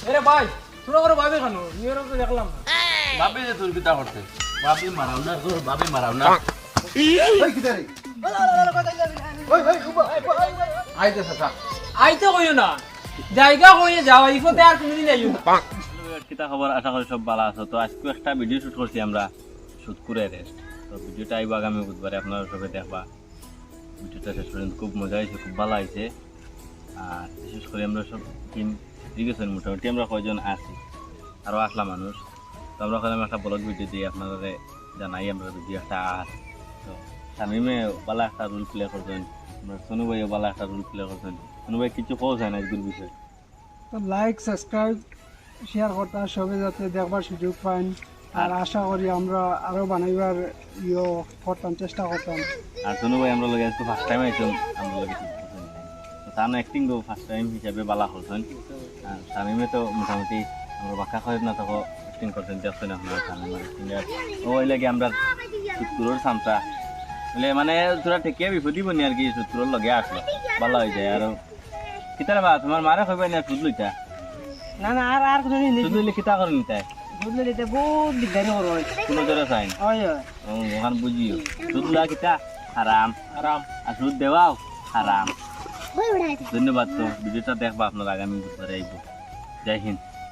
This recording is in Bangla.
এরে ভাই তোরা করে ভাবি কেন ইয়ের তো দেখলাম না ভাবি যে তোর কিতা করতে ভাবি মারাও না তোর ভাবি মারাও না ওই কি দাঁড়ি ওই ওই উবা আইতে সাসা আইতে কইও না জায়গা কইয়ে যাও ইফতে আর কোনদিন আইও না কিতা খবর আশা করি সব ভালো আছো তো আজকে একটা ভিডিও শুট করছি আমরা সুদপুরের তো ভিডিওটা আইব আগামী বুধবারে আপনারা সবাই দেখবা ভিডিওটা শেষ পর্যন্ত খুব মজা হয়েছে খুব ভালো হয়েছে আর বিশেষ করে আমরা সব টিম দিয়েছেন মোটামুটি আমরা কয়জন আছি আরও আসলাম মানুষ তো আমরা ওখানে একটা ব্লগ ভিডিও দিই আপনারা জানাই আমরা ভিডিও একটা আছে তো শামিমে ভালো একটা রোল প্লে করছেন আমরা সোনু ভাইও ভালো একটা রোল প্লে করছেন সোনু ভাই কিছু কওয়া যায় না এগুলোর বিষয়ে তো লাইক সাবস্ক্রাইব শেয়ার করতে সবাই যাতে দেখবার সুযোগ পান আর আশা করি আমরা আরো বানাইবার করতাম চেষ্টা করতাম আর সোনু ভাই আমরা লগে আজকে ফার্স্ট টাইম আইছেন আমরা লগে তো তার অ্যাক্টিং তো ফার্স্ট টাইম হিসাবে ভালো করছেন আর শামিমে তো মোটামুটি আমরা বাঁকা হয় না তখন অ্যাক্টিং করছেন দেখছেন আপনারা শামিমের অ্যাক্টিংয়ের ওই লাগে আমরা সুতপুরের সামটা বলে মানে তোরা ঠেকিয়ে বিপদ বনি আর কি সুতপুরের লগে আসলো ভালো হয়ে যায় আর কিতার বা তোমার মারে কইবা না সুদ লইতা না না আর কোনো সুদ লইলে কিতা করে নিতে বুঝলে দিতে বহুত দিগদারি হল কোনো জোরে চাই হয় ওখান বুঝিও সুদ লওয়া কিতা হারাম আরাম আর সুদ দেওয়াও হারাম ধন্যবাদ তো ভিডিওটা দেখবা আপনার আগামী বুধবারে আইব জয় হিন্দ